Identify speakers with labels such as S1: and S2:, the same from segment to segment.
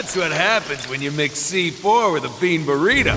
S1: That's what happens when you mix C4 with a bean burrito.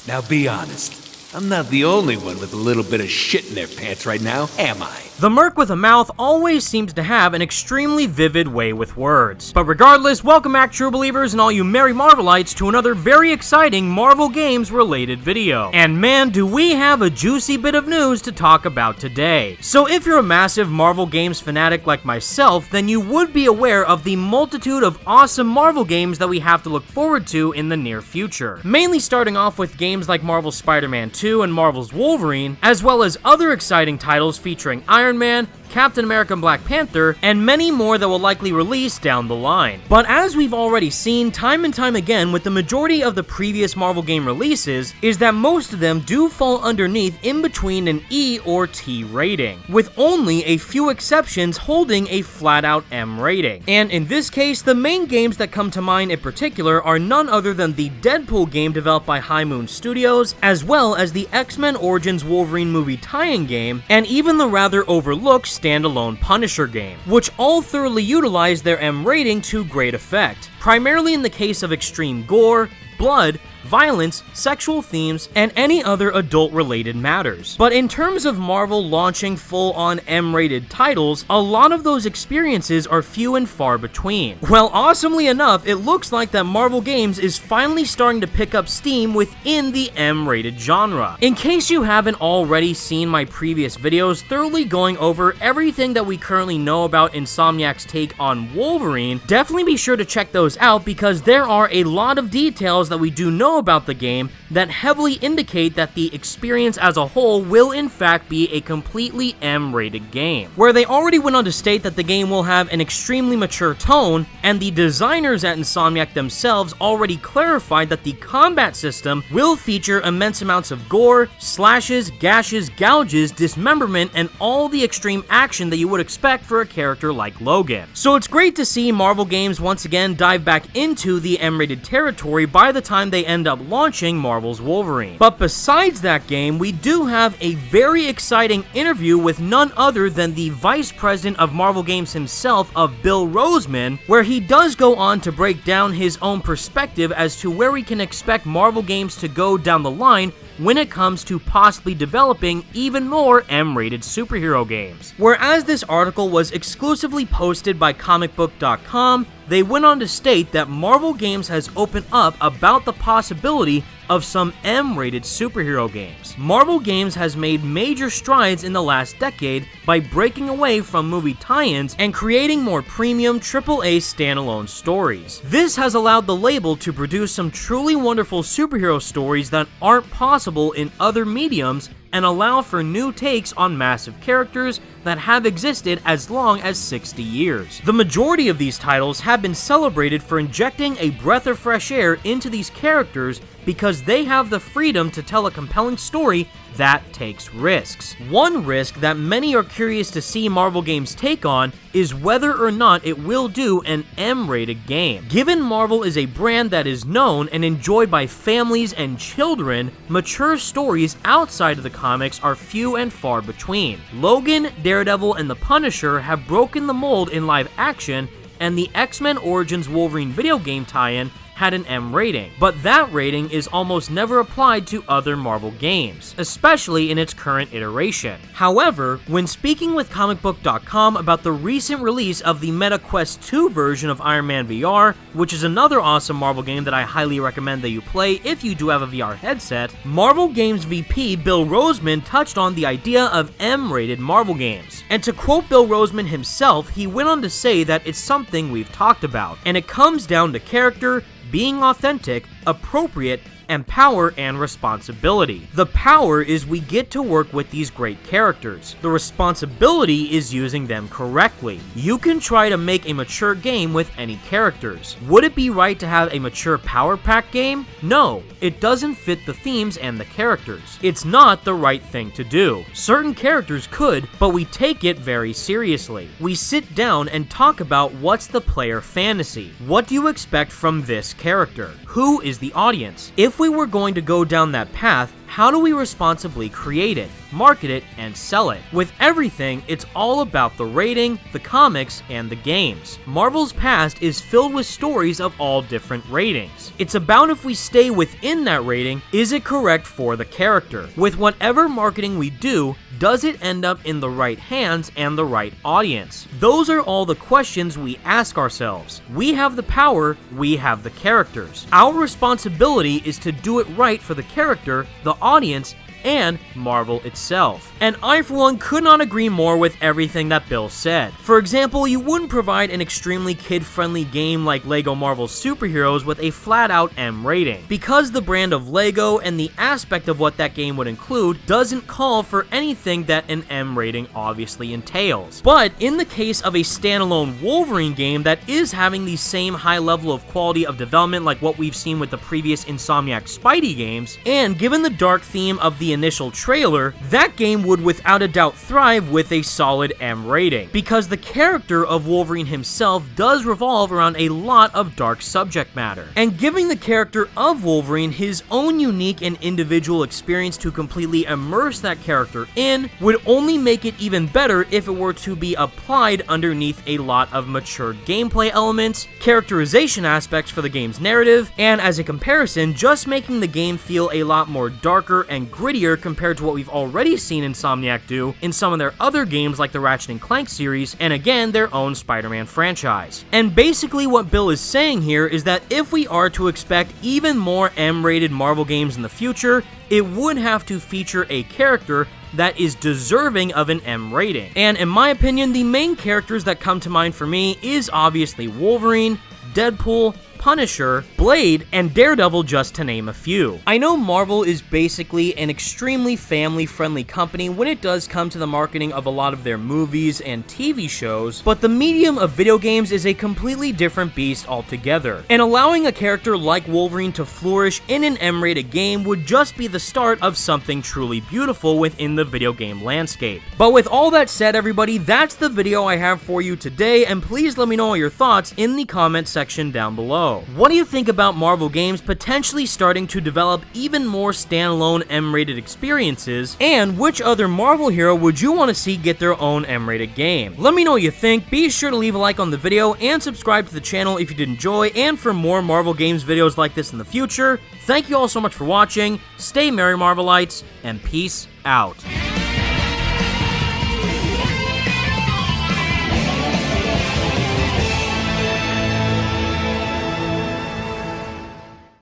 S1: Now be honest. I'm not the only one with a little bit of shit in their pants right now, am I?
S2: The Merc with a Mouth always seems to have an extremely vivid way with words. But regardless, welcome back, true believers and all you merry Marvelites, to another very exciting Marvel Games related video. And man, do we have a juicy bit of news to talk about today. So if you're a massive Marvel Games fanatic like myself, then you would be aware of the multitude of awesome Marvel games that we have to look forward to in the near future. Mainly starting off with games like Marvel's Spider-Man 2 and Marvel's Wolverine, as well as other exciting titles featuring Iron Man, Captain America and Black Panther, and many more that will likely release down the line. But as we've already seen time and time again with the majority of the previous Marvel game releases, is that most of them do fall underneath in between an E or T rating, with only a few exceptions holding a flat-out M rating. And in this case, the main games that come to mind in particular are none other than the Deadpool game developed by High Moon Studios, as well as the X-Men Origins Wolverine movie tie-in game, and even the rather overlooked standalone Punisher game, which all thoroughly utilize their M rating to great effect, primarily in the case of extreme gore, blood, violence, sexual themes, and any other adult-related matters. But in terms of Marvel launching full-on M-rated titles, a lot of those experiences are few and far between. Well, awesomely enough, it looks like that Marvel Games is finally starting to pick up steam within the M-rated genre. In case you haven't already seen my previous videos thoroughly going over everything that we currently know about Insomniac's take on Wolverine, definitely be sure to check those out because there are a lot of details that we do know about the game that heavily indicate that the experience as a whole will in fact be a completely M-rated game, where they already went on to state that the game will have an extremely mature tone, and the designers at Insomniac themselves already clarified that the combat system will feature immense amounts of gore, slashes, gashes, gouges, dismemberment, and all the extreme action that you would expect for a character like Logan. So it's great to see Marvel Games once again dive back into the M-rated territory by the time they end up launching Marvel's Wolverine. But besides that game, we do have a very exciting interview with none other than the Vice President of Marvel Games himself, of Bill Roseman, where he does go on to break down his own perspective as to where we can expect Marvel Games to go down the line when it comes to possibly developing even more M-rated superhero games. Whereas this article was exclusively posted by comicbook.com, they went on to state that Marvel Games has opened up about the possibility of some M-rated superhero games. Marvel Games has made major strides in the last decade by breaking away from movie tie-ins and creating more premium AAA standalone stories. This has allowed the label to produce some truly wonderful superhero stories that aren't possible in other mediums and allow for new takes on massive characters that have existed as long as 60 years. The majority of these titles have been celebrated for injecting a breath of fresh air into these characters because they have the freedom to tell a compelling story that takes risks. One risk that many are curious to see Marvel Games take on is whether or not it will do an M-rated game. Given Marvel is a brand that is known and enjoyed by families and children, mature stories outside of the comics are few and far between. Logan, Daredevil, and the Punisher have broken the mold in live action, and the X-Men Origins Wolverine video game tie-in had an M rating, but that rating is almost never applied to other Marvel games, especially in its current iteration. However, when speaking with comicbook.com about the recent release of the MetaQuest 2 version of Iron Man VR, which is another awesome Marvel game that I highly recommend that you play if you do have a VR headset, Marvel Games VP Bill Roseman touched on the idea of M-rated Marvel games. And to quote Bill Roseman himself, he went on to say that it's something we've talked about, and it comes down to character, being authentic, appropriate, and power and responsibility. The power is we get to work with these great characters. The responsibility is using them correctly. You can try to make a mature game with any characters. Would it be right to have a mature Power Pack game? No, it doesn't fit the themes and the characters. It's not the right thing to do. Certain characters could, but we take it very seriously. We sit down and talk about what's the player fantasy. What do you expect from this character? Who is the audience? If we were going to go down that path, how do we responsibly create it, market it, and sell it? With everything, it's all about the rating, the comics, and the games. Marvel's past is filled with stories of all different ratings. It's about if we stay within that rating, is it correct for the character? With whatever marketing we do, does it end up in the right hands and the right audience? Those are all the questions we ask ourselves. We have the power, we have the characters. Our responsibility is to do it right for the character, the audience, and Marvel itself. And I, for one, could not agree more with everything that Bill said. For example, you wouldn't provide an extremely kid-friendly game like LEGO Marvel Superheroes with a flat-out M rating, because the brand of LEGO and the aspect of what that game would include doesn't call for anything that an M rating obviously entails. But in the case of a standalone Wolverine game that is having the same high level of quality of development like what we've seen with the previous Insomniac Spidey games, and given the dark theme of the initial trailer, that game would without a doubt thrive with a solid M rating, because the character of Wolverine himself does revolve around a lot of dark subject matter. And giving the character of Wolverine his own unique and individual experience to completely immerse that character in would only make it even better if it were to be applied underneath a lot of matured gameplay elements, characterization aspects for the game's narrative, and as a comparison, just making the game feel a lot more darker and grittier compared to what we've already seen Insomniac do in some of their other games like the Ratchet & Clank series, and again, their own Spider-Man franchise. And basically what Bill is saying here is that if we are to expect even more M-rated Marvel games in the future, it would have to feature a character that is deserving of an M rating. And in my opinion, the main characters that come to mind for me is obviously Wolverine, Deadpool, Punisher, Blade, and Daredevil, just to name a few. I know Marvel is basically an extremely family-friendly company when it does come to the marketing of a lot of their movies and TV shows, but the medium of video games is a completely different beast altogether. And allowing a character like Wolverine to flourish in an M-rated game would just be the start of something truly beautiful within the video game landscape. But with all that said, everybody, that's the video I have for you today, and please let me know all your thoughts in the comment section down below. What do you think about Marvel games potentially starting to develop even more standalone M-rated experiences, and which other Marvel hero would you want to see get their own M-rated game? Let me know what you think. Be sure to leave a like on the video and subscribe to the channel if you did enjoy, and for more Marvel games videos like this in the future. Thank you all so much for watching, stay merry Marvelites, and peace out.